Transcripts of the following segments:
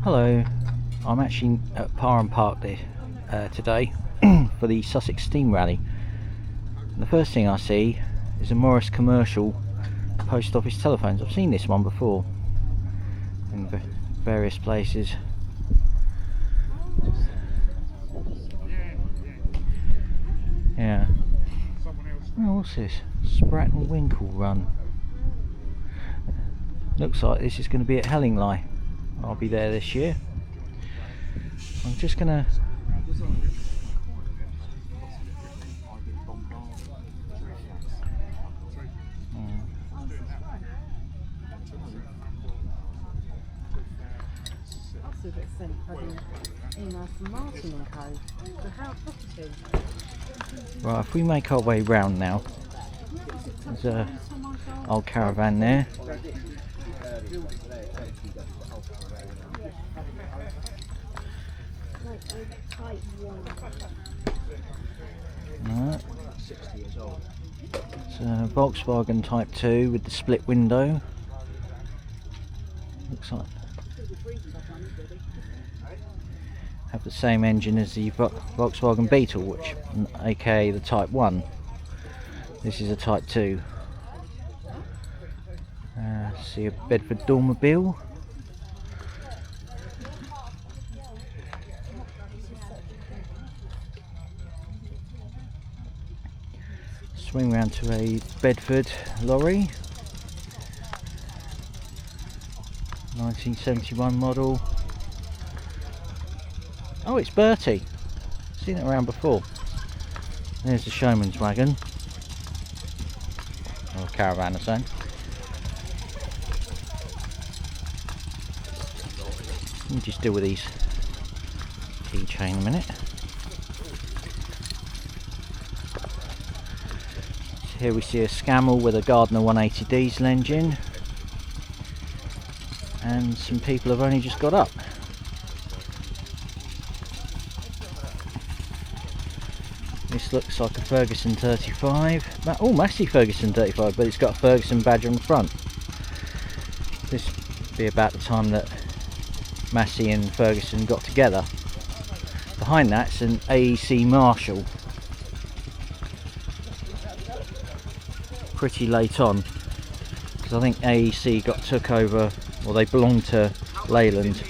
Hello, I'm actually at Parham Park today for the Sussex Steam Rally. And the first thing I see is a Morris Commercial post office telephones. I've seen this one before in various places. Yeah. Oh, what's this? Sprat and Winkle Run. Looks like this is going to be at Hellingley. I'll be there this year. I'm just gonna right, if we make our way round now, there's a old caravan there. Right. It's a Volkswagen Type 2 with the split window. Looks like have the same engine as the Volkswagen Beetle, which aka the Type 1. This is a Type 2. See a Bedford Dormobile. Swing round to a Bedford lorry, 1971 model. Oh, it's Bertie. Seen it around before. There's the showman's wagon, or caravan, I say. Let me just deal with these keychain a minute. Here we see a Scamel with a Gardner 180 diesel engine, and some people have only just got up. This looks like a Ferguson 35. Oh, massive Ferguson 35, but it's got a Ferguson badge on the front. This would be about the time that Massey and Ferguson got together. Behind that's an AEC Marshall. Pretty late on, because I think AEC took over, or they belonged to Leyland.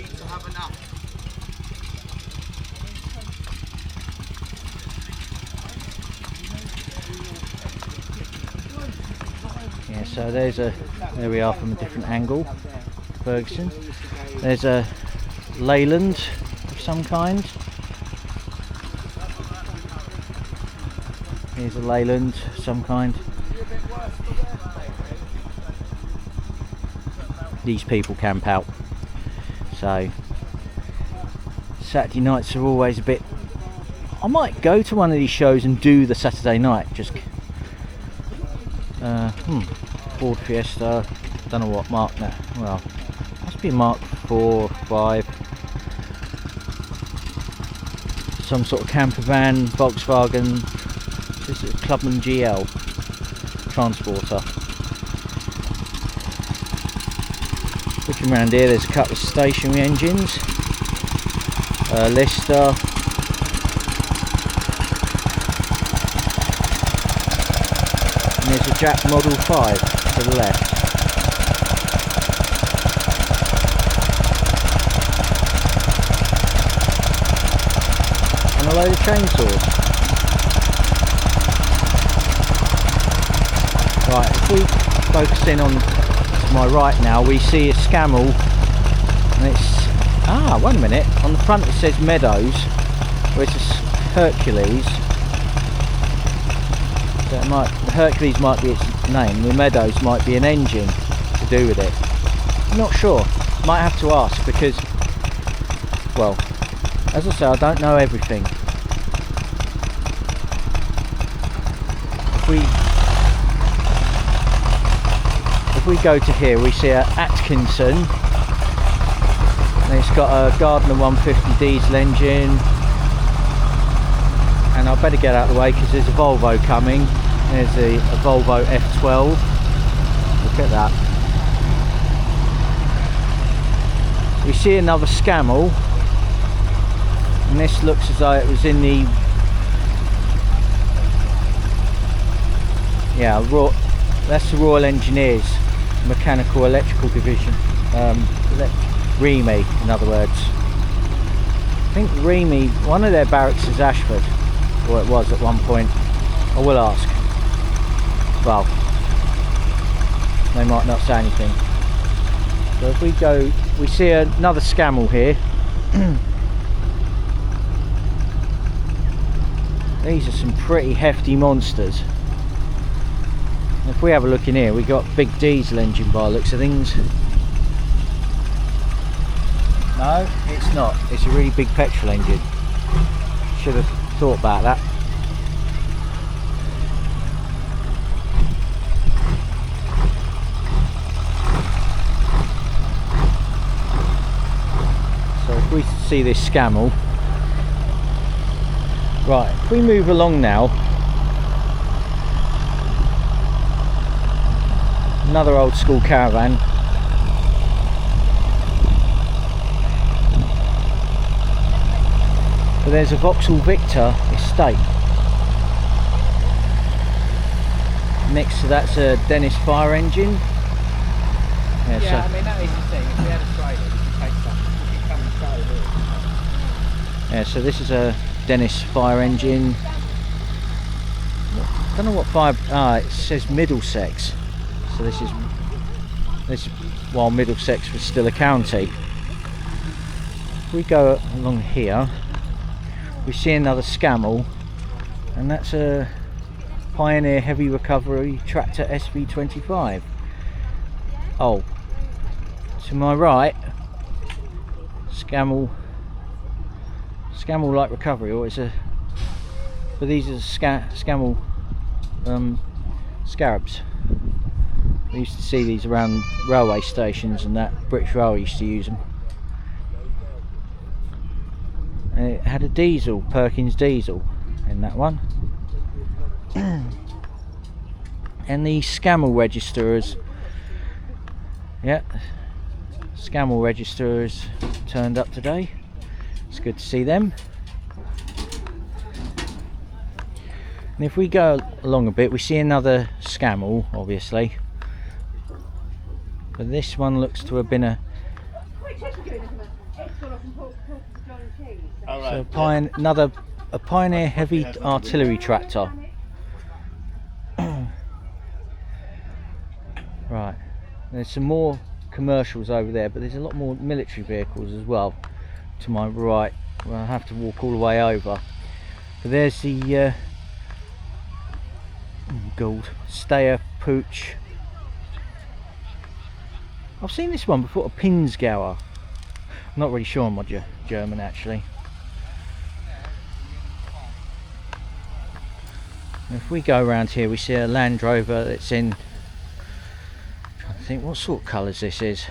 Yeah, so there we are from a different angle. Ferguson. There's a Leyland of some kind. Here's a Leyland of some kind. These people camp out, so Saturday nights are always a bit. I might go to one of these shows and do the Saturday night. Just Ford Fiesta. Don't know what mark that. Well, must be Mark 4 or 5. Some sort of camper van, Volkswagen. This is a Clubman GL transporter. Looking around here, there's a couple of stationary engines, Lister, and there's a Jack Model 5 to the left. And a load of chainsaws. Right, if we focus in on to my right now, we see a Scamel, and it's wait a minute, on the front it says Meadows, where it's a Hercules. So it might, the Hercules might be its name, the Meadows might be an engine to do with it. I'm not sure, might have to ask, because, well, as I say, I don't know everything. If we go to here, we see a Atkinson, and it's got a Gardner 150 diesel engine, and I better get out of the way because there's a Volvo coming. There's a Volvo F12. Look at that. we see another Scammell, and this looks as though it was in the that's the Royal Engineers Mechanical Electrical Division, REME in other words. I think REME, one of their barracks is Ashford, or it was at one point. I will ask. Well, they might not say anything. So if we go, we see another Scammell here. These are some pretty hefty monsters. If we have a look in here, we got big diesel engine by the looks of things. No, it's not. It's a really big petrol engine. Should have thought about that. So if we see this Scammell, right, if we move along now, another old school caravan. But there's a Vauxhall Victor estate. Next to that's a Dennis fire engine. Yeah, so I mean that is the thing. If we had a trailer, we could take something. We could come and show here. yeah, so this is a Dennis fire engine. I don't know what fire. It says Middlesex. So this is while Middlesex was still a county. If we go along here, we see another Scammell, and that's a Pioneer Heavy Recovery Tractor SV25. Oh, to my right, Scammell Light Recovery, or it's a. But these are Scammell Scarabs. We used to see these around railway stations, and that British Rail used to use them. And it had a diesel, Perkins diesel, in that one. And the Scammell registrers, yeah, Scammell registrers turned up today. It's good to see them. And if we go along a bit, we see another Scammell, obviously. But this one looks to have been a Pioneer Heavy Artillery Tractor. Right, there's some more commercials over there, but there's a lot more military vehicles as well to my right. Well, I'll have to walk all the way over. But there's the gold Steyr Pooch. I've seen this one before, a Pinsgauer. I'm not really sure on my German actually. If we go around here, we see a Land Rover that's in, I'm trying to think what sort of colours this is.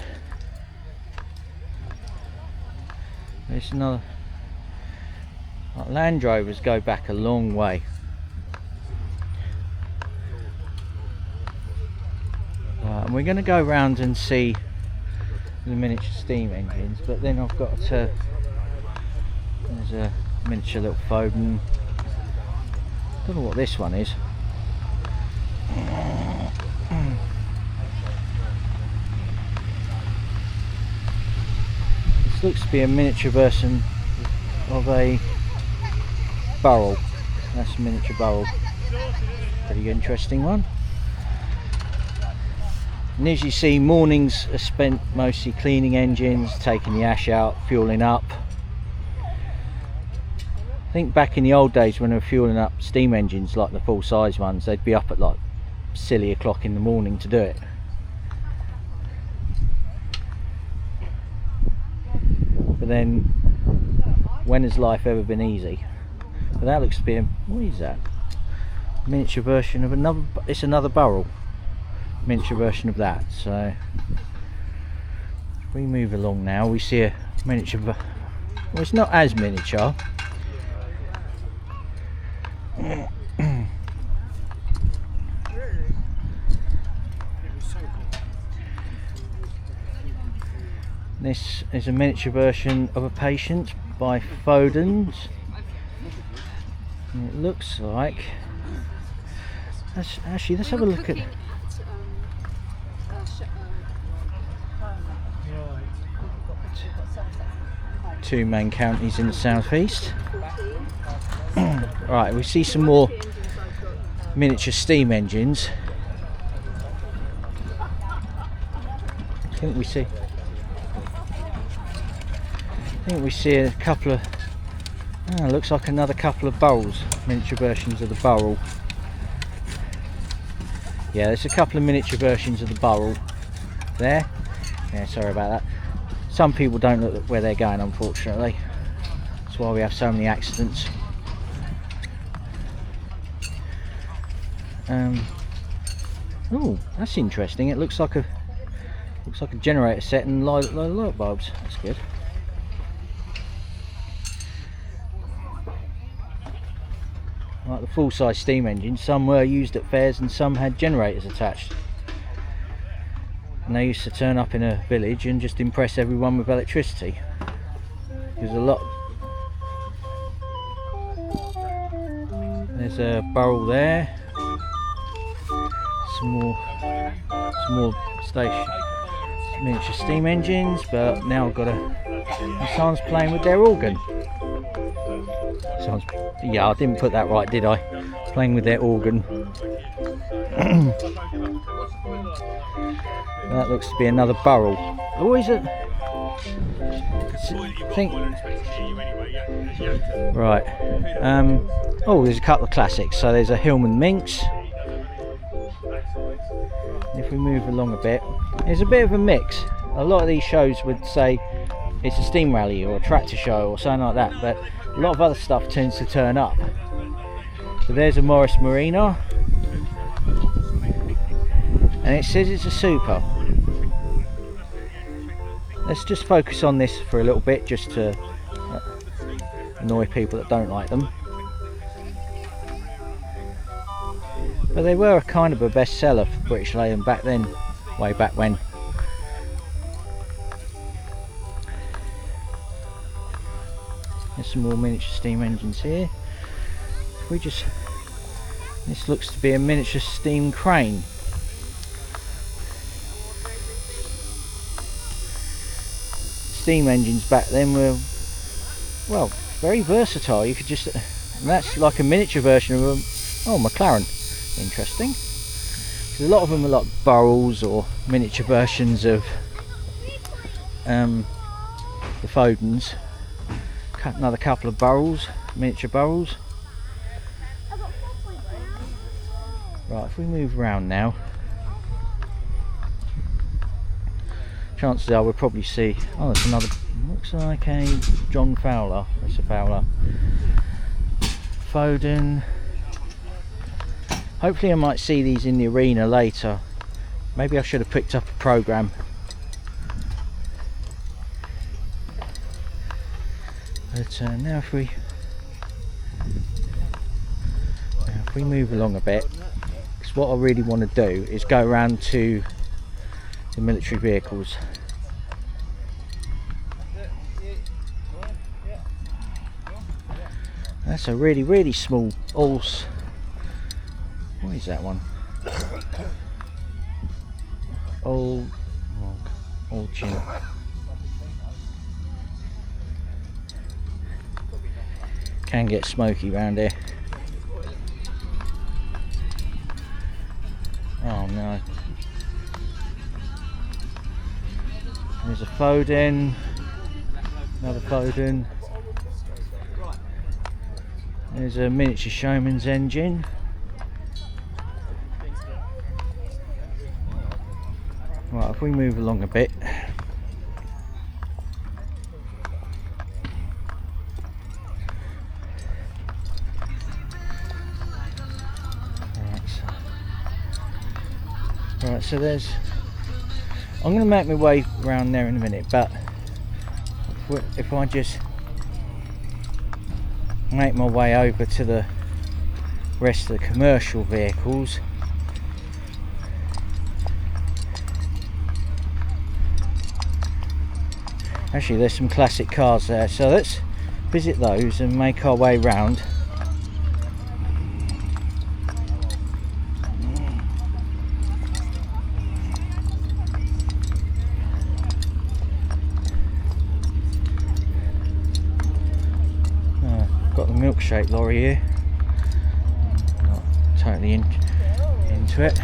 There's another. Land Rovers go back a long way. And we're going to go around and see the miniature steam engines, but then I've got to. There's a miniature little Foden. Don't know what this one is. This looks to be a miniature version of a barrel. That's a miniature barrel. Pretty interesting one. And as you see, mornings are spent mostly cleaning engines, taking the ash out, fueling up. I think back in the old days when they were fueling up steam engines like the full size ones, they'd be up at like silly o'clock in the morning to do it. But then, when has life ever been easy? But that looks to be a, what is that? Miniature version of another, it's another barrel. Miniature version of that. So if we move along now, we see a miniature, well, it's not as miniature. This is a miniature version of a patient by Foden's. And it looks like. Actually, let's have a look at. Two main counties in the southeast. Right, we see some more miniature steam engines. I think we see a couple of. Looks like another couple of Burrells, miniature versions of the Burrell. Yeah, there's a couple of miniature versions of the Burrell there. Yeah, sorry about that. Some people don't look where they're going, unfortunately. That's why we have so many accidents. Oh, that's interesting. It looks like a generator set and light bulbs. That's good. Like the full-size steam engines, some were used at fairs and some had generators attached. And they used to turn up in a village and just impress everyone with electricity. There's a lot. There's a Burrell there. Some more station miniature steam engines, but now I've got someone's playing with their organ. Yeah, I didn't put that right, did I? Playing with their organ. That looks to be another Burrell. Always a think. Right. Oh, there's a couple of classics. So there's a Hillman Minx. If we move along a bit, there's a bit of a mix. A lot of these shows would say it's a steam rally or a tractor show or something like that, but a lot of other stuff tends to turn up. So there's a Morris Marina, and it says it's a super. Let's just focus on this for a little bit, just to annoy people that don't like them. But they were a kind of a bestseller for British Leyland back then, way back when. There's some more miniature steam engines here. This looks to be a miniature steam crane. Steam engines back then were, well, very versatile. You could just, and that's like a miniature version of a, McLaren. Interesting. A lot of them are like Burrells or miniature versions of the Fodens. Another couple of Burrells, miniature Burrells. Right, if we move around now, chances are we'll probably see. Oh, there's another. Looks like a John Fowler. That's a Fowler. Foden. Hopefully I might see these in the arena later. Maybe I should have picked up a programme. But now if we move along a bit, because what I really want to do is go around to the military vehicles. That's a really small Alls. What is that one? Old chin. Can get smoky round here. Oh no. There's a Foden. Another Foden. There's a miniature showman's engine. Right, if we move along a bit. Right, so there's. I'm going to make my way around there in a minute, but if I just make my way over to the rest of the commercial vehicles. Actually, there's some classic cars there, so let's visit those and make our way round. Got the milkshake lorry here. Not totally into it.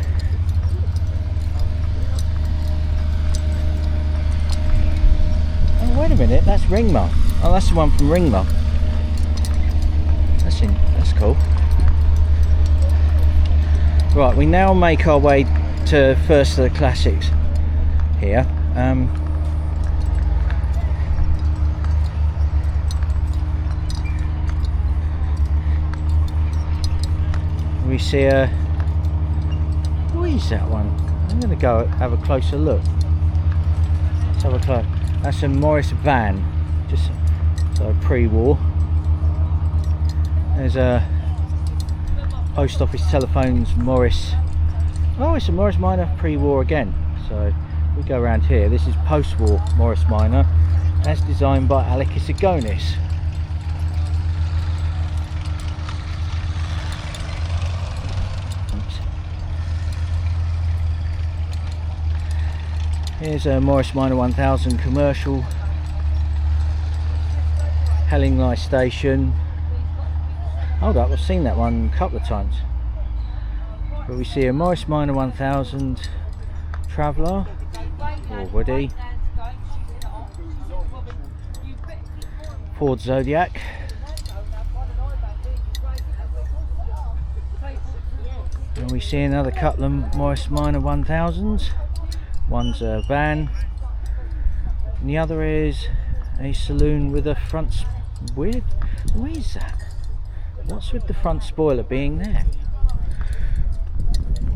Oh, wait a minute, that's Ringma. Oh, that's the one from Ringma. That's cool. Right, we now make our way to first of the classics here. We see a... What is that one? I'm going to go have a closer look. Let's have a close. That's a Morris van, just so pre-war. There's a post office telephones Morris. Oh, it's a Morris Minor pre-war again. So we go around here. This is post-war Morris Minor, as designed by Alekis Agonis. Here's a Morris Minor 1000 commercial, Hellingley Station. Hold up, I've seen that one a couple of times. But we see a Morris Minor 1000 Traveller, or Woody, Ford Zodiac, and we see another couple of Morris Minor 1000s. One's a van, and the other is a saloon with a front. Weird. What is that? What's with the front spoiler being there?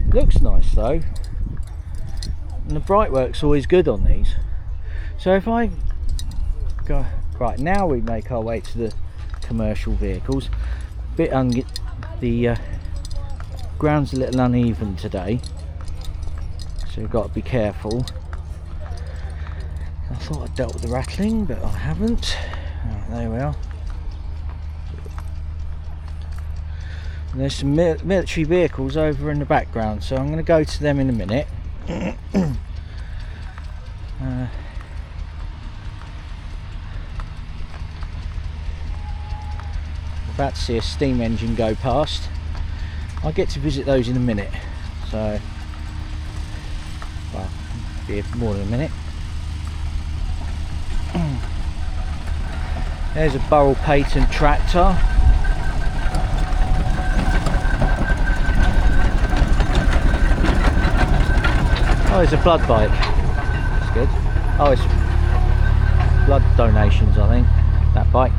Looks nice though, and the bright work's always good on these. So if I go right now, we make our way to the commercial vehicles. The ground's a little uneven today, so you've got to be careful. I thought I dealt with the rattling, but I haven't. Oh, there we are. And there's some military vehicles over in the background, so I'm going to go to them in a minute. About to see a steam engine go past. I'll get to visit those in a minute, so well, be more than a minute. There's a Burrell Patent tractor. Oh, there's a blood bike. That's good. Oh, it's blood donations, I think, that bike.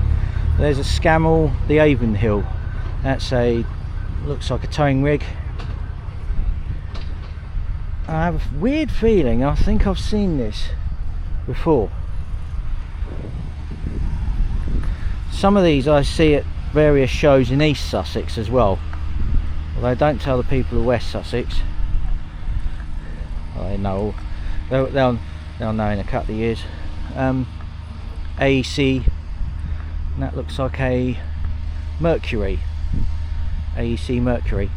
There's a Scammell, the Avonhill. That's looks like a towing rig. I have a weird feeling, I think I've seen this before. Some of these I see at various shows in East Sussex as well, although don't tell the people of West Sussex. Well, they know, they'll know in a couple of years. AEC, and that looks like a Mercury. AEC Mercury.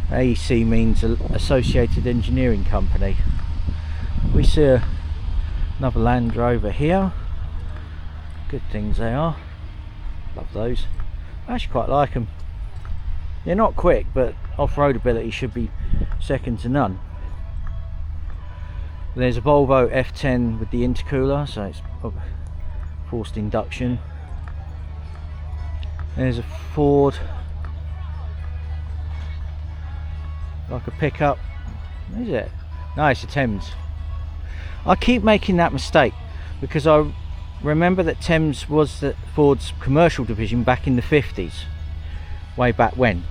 AEC means Associated Engineering Company. We see another Land Rover here. Good things they are. Love those. I actually quite like them. They're not quick, but off-road ability should be second to none. There's a Volvo F10 with the intercooler, so it's forced induction. There's a Ford, like a pickup. Is it? No, it's a Thames. I keep making that mistake because I remember that Thames was Ford's commercial division back in the 50s, way back when.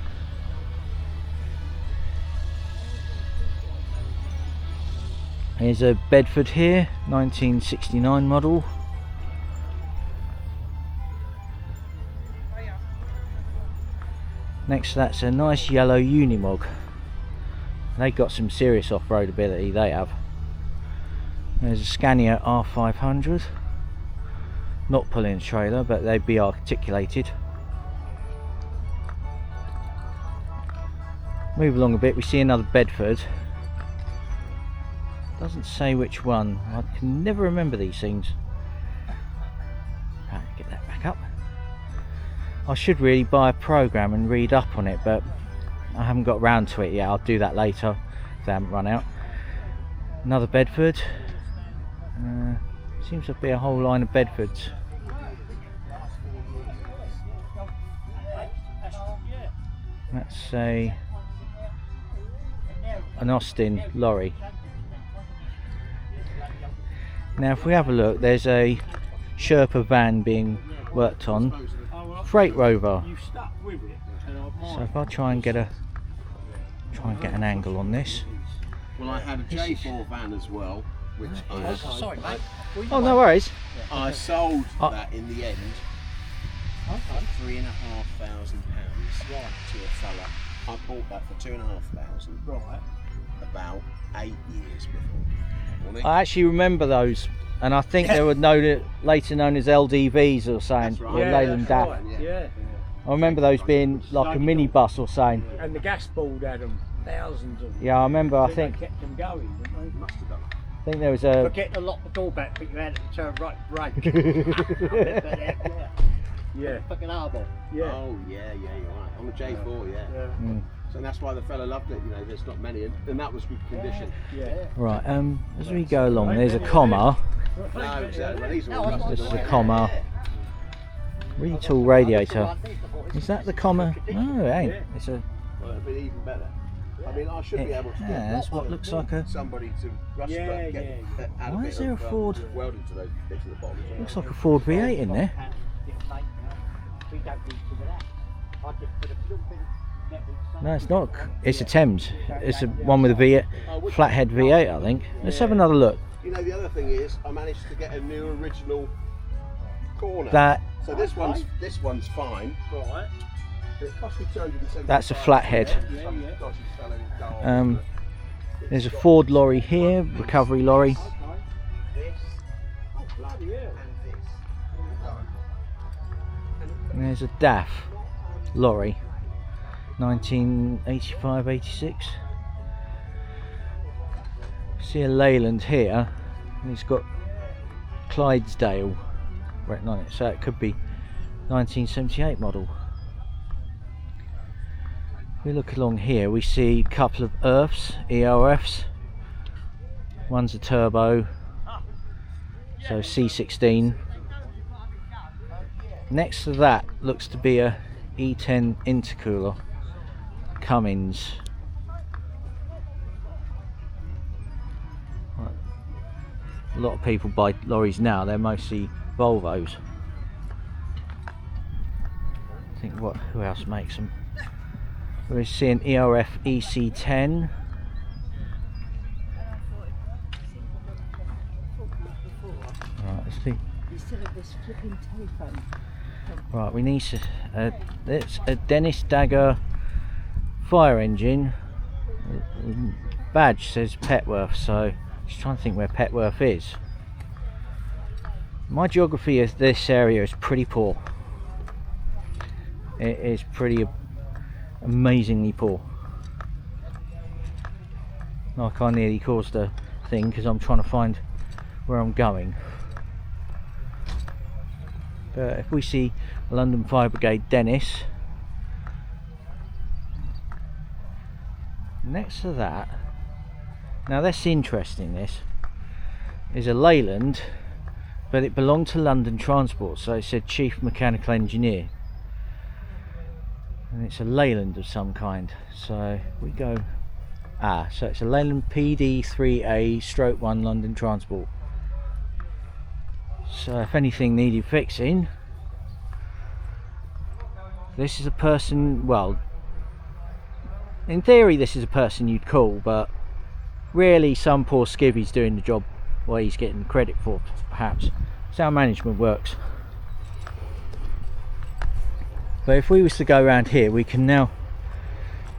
Here's a Bedford here, 1969 model. Next to that's a nice yellow Unimog. They got some serious off-road ability, they have. There's a Scania R500. not pulling a trailer, but they'd be articulated. Move along a bit, we see another Bedford. Doesn't say which one. I can never remember these things. Right, get that back up. I should really buy a program and read up on it, but I haven't got round to it yet. I'll do that later if they haven't run out. Another Bedford. Seems to be a whole line of Bedfords. That's an Austin lorry. Now if we have a look, there's a Sherpa van being worked on, Freight Rover. So if I try and get an angle on this. Well, I had a J4 van as well, which Sorry, mate. Oh, no worries. I sold that in the end for £3,500 to a fella. I bought that for £2,500. Right. About 8 years before. I actually remember those, and I think they were later known as LDVs or something, That's right. or Yeah, Leyland DAF. Right. Yeah. I remember those being like a minibus or something. And the gas board had them, thousands of them. Yeah, I remember. I Then think they kept them going, didn't they? Must have done. I think there was a. Forget to lock the door back, but you had to turn right brake. Yeah. Fucking arbor. Yeah. Oh yeah, you're right. On the J4, yeah. Mm. So that's why the fella loved it. You know, there's not many, and that was good condition. Yeah. Right. As we go along, there's a comma. No, exactly. These are all This rusted is a away. comma. Really tall radiator. Is that the comma? No, it ain't. It's a. Well, it'd be even better. I mean, I should be able to get that's what looks like a. somebody to rust Yeah, it, get add Why a is bit there a of Ford? welding to those bits at the bottom. Looks like a Ford V8 in there. We don't need to do that. I just put a flipping metal. No, it's not. It's a Thames. It's a one with a V8, flathead V8, I think. Let's have another look. You know, the other thing is, I managed to get a new original corner. That So this one's fine. Right. It cost me £275. that's a flathead. Some dodgy fella in Derby. There's a Ford lorry here, recovery lorry. This. Oh, bloody hell. And And there's a DAF lorry, 1985-86. See a Leyland here, and it's got Clydesdale written on it, so it could be 1978 model. If we look along here, we see a couple of ERFs. One's a turbo, so C16. Next to that looks to be a E10 intercooler, Cummins. A lot of people buy lorries now, they're mostly Volvos. I think who else makes them? We're seeing ERF EC10. Right, let's see. Instead of this flipping telephone. Right, we need it's a Dennis Dagger fire engine. Badge says Petworth, so just trying to think where Petworth is. My geography of this area is pretty poor. It is pretty amazingly poor. Like I nearly caused a thing because I'm trying to find where I'm going. But if we see London Fire Brigade Dennis, next to that, now that's interesting, this is a Leyland, but it belonged to London Transport, so it said Chief Mechanical Engineer, and it's a Leyland of some kind. So we go, so it's a Leyland PD3A/1 London Transport. So if anything needed fixing, this is a person, well, in theory this is a person you'd call, but really some poor skivvy's doing the job what he's getting credit for, perhaps. That's how management works. But if we was to go around here, we're now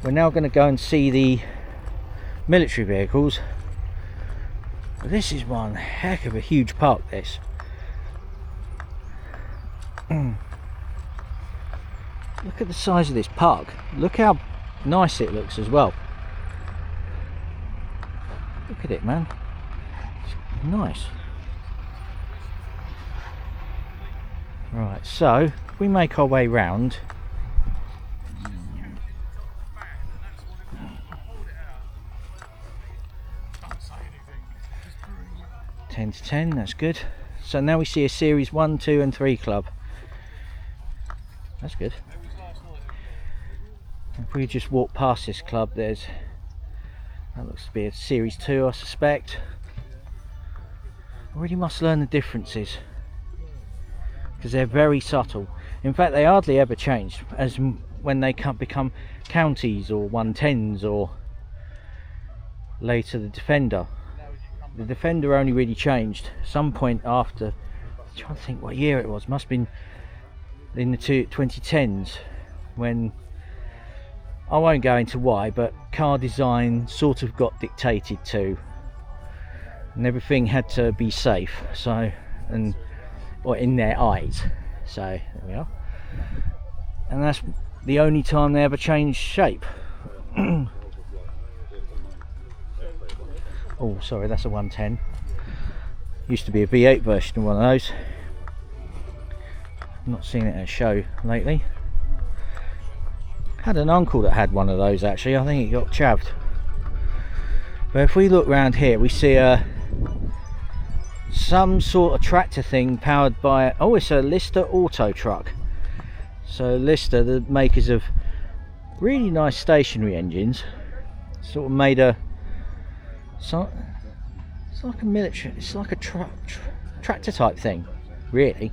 going to go and see the military vehicles. But this is one heck of a huge park, this. Look at the size of this park. Look how nice it looks as well. Look at it, man. It's nice. Right, so if we make our way round. Ten to 10, that's good. So now we see a series 1, 2 and 3 club. That's good. If we just walk past this club, that looks to be a series 2, I suspect. I really must learn the differences, because they're very subtle. In fact, they hardly ever change as when they become counties or 110s, or later the Defender. The Defender only really changed some point after, I'm trying to think what year it was, must have been in the 2010s, when, I won't go into why, but car design sort of got dictated to, and everything had to be safe, so, or in their eyes, so there we are. And that's the only time they ever changed shape. Oh, sorry, that's a 110. Used to be a V8 version of one of those. Not seen it at a show lately. Had an uncle that had one of those actually. I think he got chavved. But if we look round here, we see some sort of tractor thing powered by, oh, it's a Lister auto truck. So Lister, the makers of really nice stationary engines, sort of made a, so it's like a military, it's like a tractor type thing, really.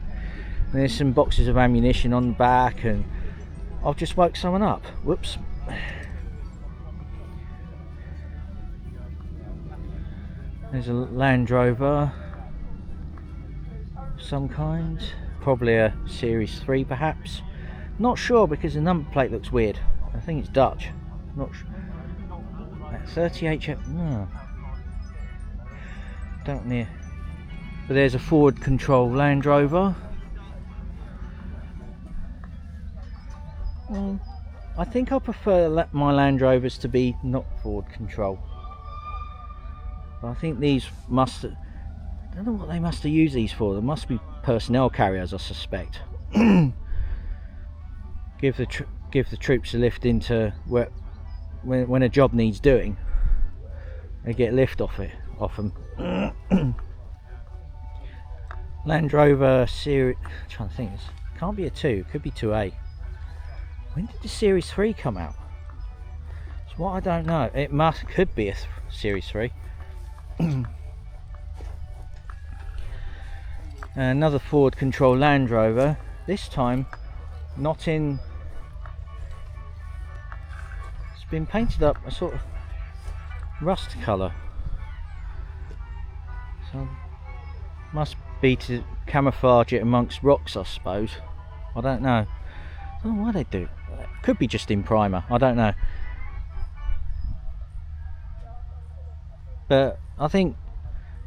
And there's some boxes of ammunition on the back, and I've just woke someone up. Whoops. There's a Land Rover of some kind, probably a Series 3 perhaps. Not sure because the number plate looks weird. I think it's Dutch. Not sure. 30H. No. Don't near. But there's a forward control Land Rover. I think I prefer my Land Rovers to be not forward control. But I think these must, I don't know what they must have used these for. They must be personnel carriers, I suspect. Give the troops a lift into where, when a job needs doing, they get lift off them. Land Rover Series, I'm trying to think, it can't be a 2, it could be 2A. When did the Series 3 come out? It's what I don't know. It could be a Series 3. Another forward control Land Rover. This time, not in. It's been painted up a sort of rust colour. So must be to camouflage it amongst rocks, I suppose. I don't know. I don't know why they do. Could be just in primer, I don't know. But I think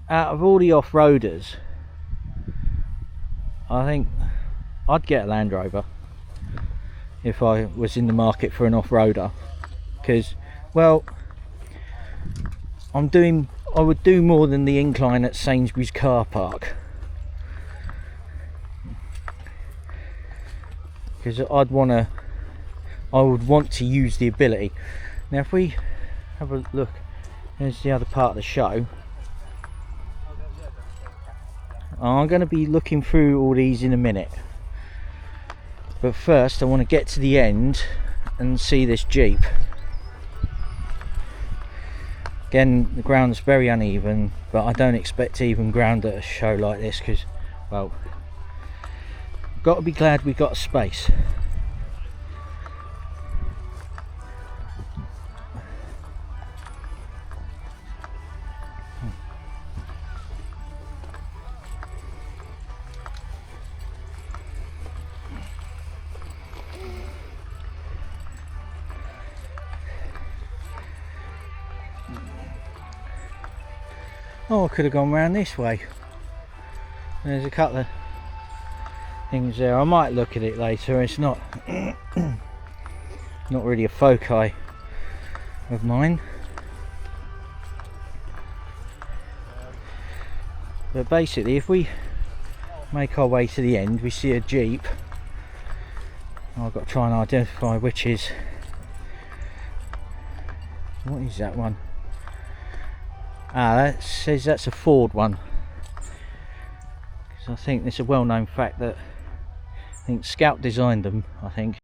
out of all the off-roaders, I think I'd get a Land Rover if I was in the market for an off-roader, because, well, I would do more than the incline at Sainsbury's car park, because I would want to use the ability. Now if we have a look, here's the other part of the show. I'm going to be looking through all these in a minute, but first I want to get to the end and see this Jeep. Again, the ground's very uneven, but I don't expect even ground at a show like this, because, well, got to be glad we got a space. Oh, I could have gone round this way. There's a couple of things there. I might look at it later. It's not not really a foci of mine. But basically, if we make our way to the end, we see a Jeep. I've got to try and identify which is. What is that one? Ah, that says that's a Ford one. Because I think it's a well-known fact that I think Scout designed them, I think.